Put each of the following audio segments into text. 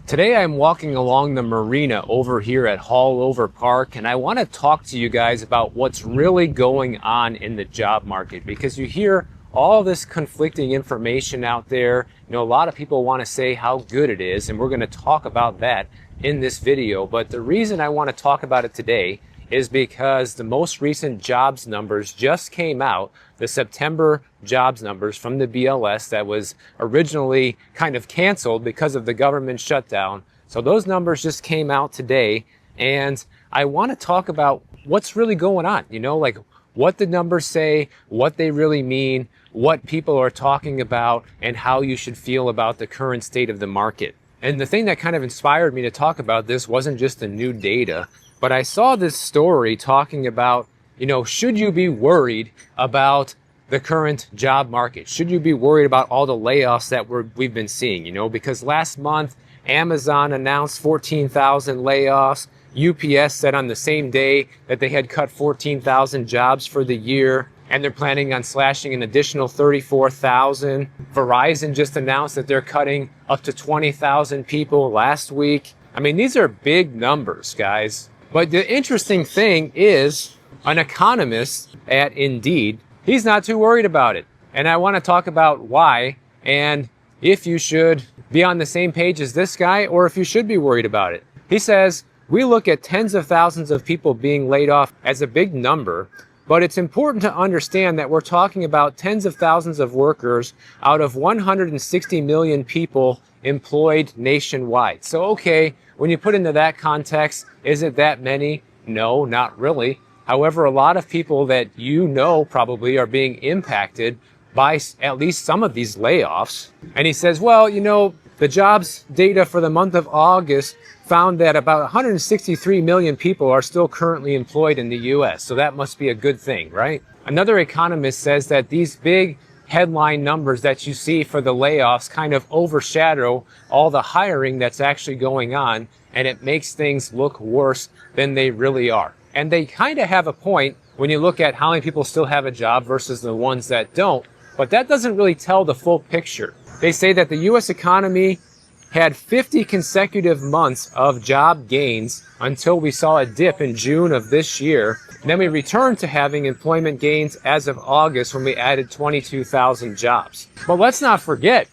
Today I'm walking along the marina over here at Haulover Park, and I want to talk to you guys about what's really going on in the job market, because you hear all this conflicting information out there. A lot of people want to say how good it is, and we're going to talk about that in this video. But the reason I want to talk about it today is because the most recent jobs numbers just came out, the September jobs numbers from the BLS that was originally kind of canceled because of the government shutdown. So those numbers just came out today, and I want to talk about what's really going on, like what the numbers say, what they really mean, what people are talking about, and how you should feel about the current state of the market. And the thing that kind of inspired me to talk about this wasn't just the new data, but I saw this story talking about, should you be worried about the current job market? Should you be worried about all the layoffs that we've been seeing? Because last month, Amazon announced 14,000 layoffs. UPS said on the same day that they had cut 14,000 jobs for the year, and they're planning on slashing an additional 34,000. Verizon just announced that they're cutting up to 20,000 people last week. I mean, these are big numbers, guys. But the interesting thing is, an economist at Indeed, he's not too worried about it. And I want to talk about why, and if you should be on the same page as this guy, or if you should be worried about it. He says, we look at tens of thousands of people being laid off as a big number, but it's important to understand that we're talking about tens of thousands of workers out of 160 million people employed nationwide. So, okay, when you put into that context, is it that many? No, not really. However, a lot of people that probably are being impacted by at least some of these layoffs. And he says, well, the jobs data for the month of August found that about 163 million people are still currently employed in the U.S. So that must be a good thing, right? Another economist says that these big headline numbers that you see for the layoffs kind of overshadow all the hiring that's actually going on, and it makes things look worse than they really are. And they kind of have a point when you look at how many people still have a job versus the ones that don't, but that doesn't really tell the full picture. They say that the U.S. economy had 50 consecutive months of job gains until we saw a dip in June of this year. And then we returned to having employment gains as of August when we added 22,000 jobs. But let's not forget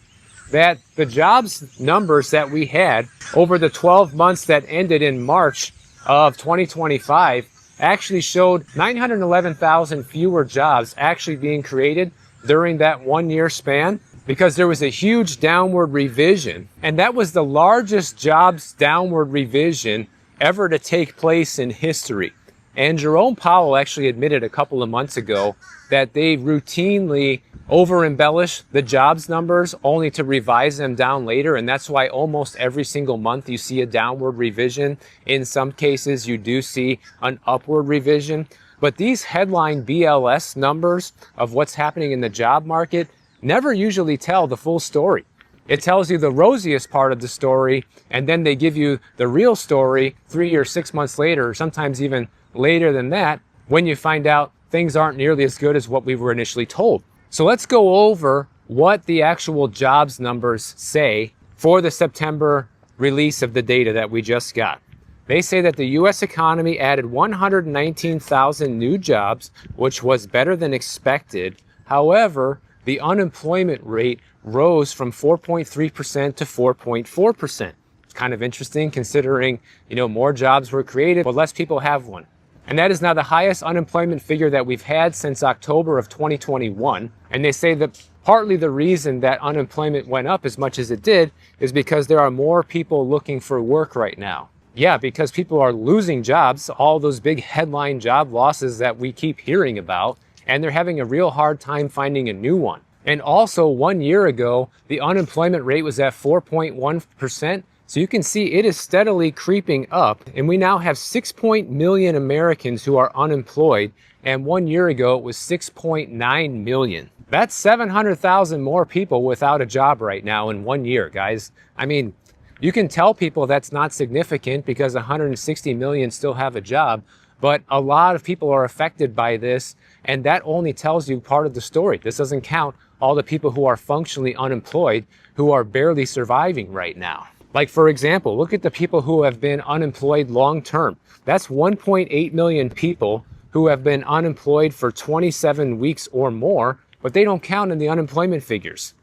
that the jobs numbers that we had over the 12 months that ended in March of 2025 actually showed 911,000 fewer jobs actually being created during that 1 year span, because there was a huge downward revision. And that was the largest jobs downward revision ever to take place in history. And Jerome Powell actually admitted a couple of months ago that they routinely over-embellish the jobs numbers only to revise them down later. And that's why almost every single month you see a downward revision. In some cases, you do see an upward revision. But these headline BLS numbers of what's happening in the job market never usually tell the full story. It tells you the rosiest part of the story, and then they give you the real story 3 or 6 months later, or sometimes even later than that, when you find out things aren't nearly as good as what we were initially told. So let's go over what the actual jobs numbers say for the September release of the data that we just got. They say that the U.S. economy added 119,000 new jobs, which was better than expected. However, the unemployment rate rose from 4.3% to 4.4%. It's kind of interesting considering, more jobs were created, but less people have one. And that is now the highest unemployment figure that we've had since October of 2021. And they say that partly the reason that unemployment went up as much as it did is because there are more people looking for work right now. Yeah, because people are losing jobs, all those big headline job losses that we keep hearing about, and they're having a real hard time finding a new one. And also 1 year ago, the unemployment rate was at 4.1%. So you can see it is steadily creeping up, and we now have 6 million Americans who are unemployed, and 1 year ago it was 6.9 million. That's 700,000 more people without a job right now in 1 year, guys. I mean, you can tell people that's not significant because 160 million still have a job, but a lot of people are affected by this, and that only tells you part of the story. This doesn't count all the people who are functionally unemployed, who are barely surviving right now. Like, for example, look at the people who have been unemployed long term. That's 1.8 million people who have been unemployed for 27 weeks or more, but they don't count in the unemployment figures.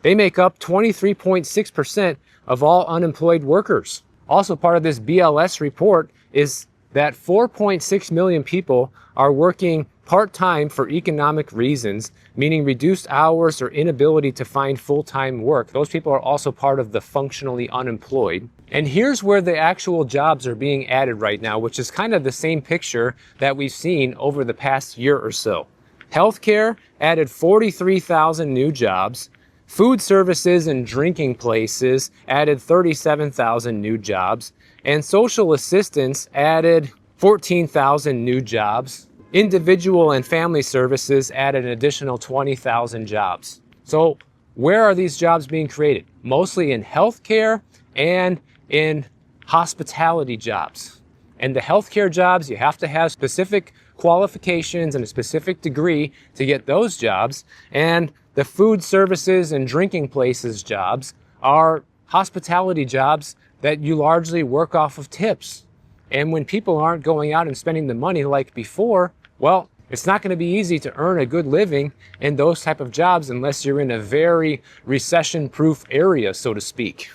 They make up 23.6% of all unemployed workers. Also, part of this BLS report is that 4.6 million people are working part-time for economic reasons, meaning reduced hours or inability to find full-time work. Those people are also part of the functionally unemployed. And here's where the actual jobs are being added right now, which is kind of the same picture that we've seen over the past year or so. Healthcare added 43,000 new jobs. Food services and drinking places added 37,000 new jobs. And social assistance added 14,000 new jobs. Individual and family services added an additional 20,000 jobs. So where are these jobs being created? Mostly in healthcare and in hospitality jobs. And the healthcare jobs, you have to have specific qualifications and a specific degree to get those jobs. And the food services and drinking places jobs are hospitality jobs that you largely work off of tips. And when people aren't going out and spending the money like before, well, it's not going to be easy to earn a good living in those type of jobs unless you're in a very recession-proof area, so to speak.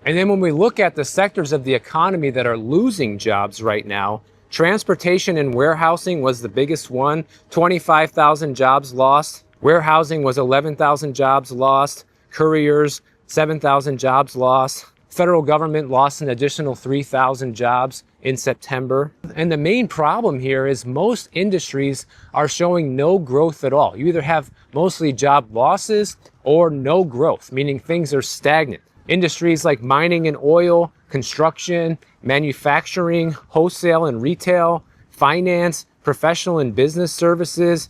And then when we look at the sectors of the economy that are losing jobs right now, transportation and warehousing was the biggest one, 25,000 jobs lost. Warehousing was 11,000 jobs lost. Couriers, 7,000 jobs lost. Federal government lost an additional 3,000 jobs in September. And the main problem here is most industries are showing no growth at all. You either have mostly job losses or no growth, meaning things are stagnant. Industries like mining and oil, construction, manufacturing, wholesale and retail, finance, professional and business services,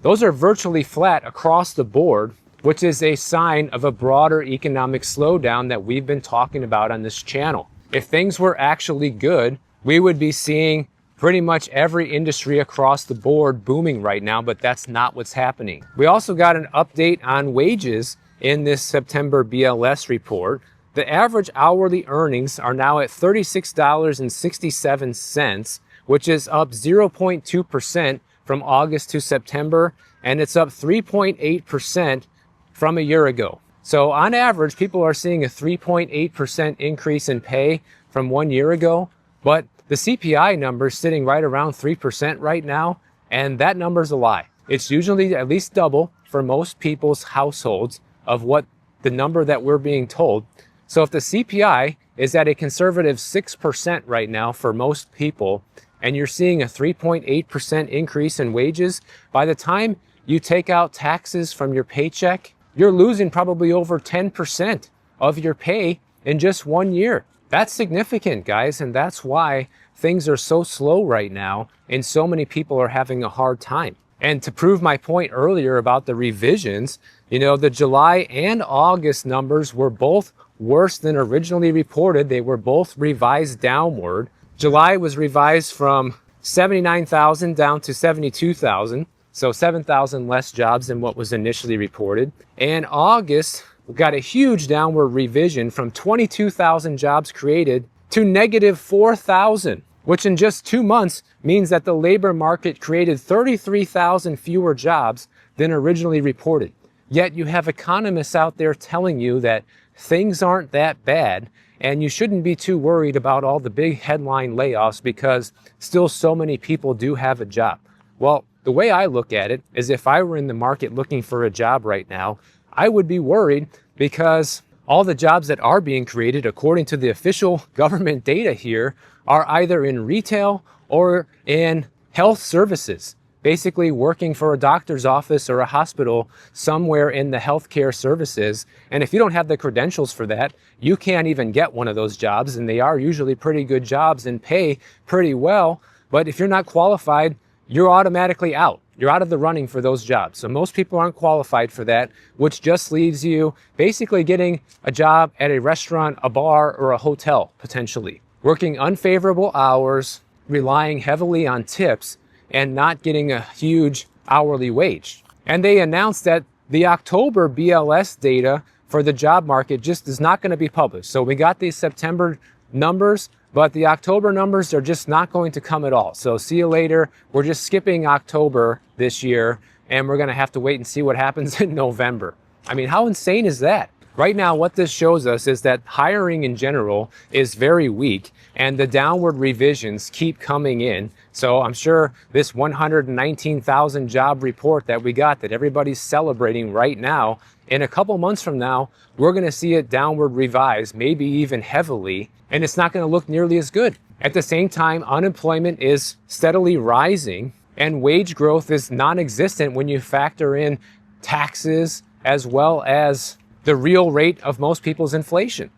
those are virtually flat across the board, which is a sign of a broader economic slowdown that we've been talking about on this channel. If things were actually good, we would be seeing pretty much every industry across the board booming right now, but that's not what's happening. We also got an update on wages in this September BLS report. The average hourly earnings are now at $36.67, which is up 0.2% from August to September, and it's up 3.8% from a year ago. So on average, people are seeing a 3.8% increase in pay from 1 year ago, but the CPI number is sitting right around 3% right now, and that number's a lie. It's usually at least double for most people's households of what the number that we're being told. So if the CPI is at a conservative 6% right now for most people, and you're seeing a 3.8% increase in wages, by the time you take out taxes from your paycheck, you're losing probably over 10% of your pay in just 1 year. That's significant, guys, and that's why things are so slow right now and so many people are having a hard time. And to prove my point earlier about the revisions, the July and August numbers were both worse than originally reported. They were both revised downward. July was revised from 79,000 down to 72,000. So 7,000 less jobs than what was initially reported. And August got a huge downward revision from 22,000 jobs created to negative 4,000, which in just 2 months means that the labor market created 33,000 fewer jobs than originally reported. Yet you have economists out there telling you that things aren't that bad and you shouldn't be too worried about all the big headline layoffs because still so many people do have a job. Well, the way I look at it is if I were in the market looking for a job right now, I would be worried because all the jobs that are being created, according to the official government data here, are either in retail or in health services, basically working for a doctor's office or a hospital somewhere in the healthcare services. And if you don't have the credentials for that, you can't even get one of those jobs, and they are usually pretty good jobs and pay pretty well. But if you're not qualified, you're automatically out. You're out of the running for those jobs. So most people aren't qualified for that, which just leaves you basically getting a job at a restaurant, a bar, or a hotel, potentially. Working unfavorable hours, relying heavily on tips, and not getting a huge hourly wage. And they announced that the October BLS data for the job market just is not going to be published. So we got these September numbers, but the October numbers are just not going to come at all. So see you later. We're just skipping October this year, and we're going to have to wait and see what happens in November. I mean, how insane is that? Right now, what this shows us is that hiring in general is very weak, and the downward revisions keep coming in. So I'm sure this 119,000 job report that we got that everybody's celebrating right now, in a couple months from now, we're going to see it downward revised, maybe even heavily, and it's not going to look nearly as good. At the same time, unemployment is steadily rising, and wage growth is non-existent when you factor in taxes as well as the real rate of most people's inflation.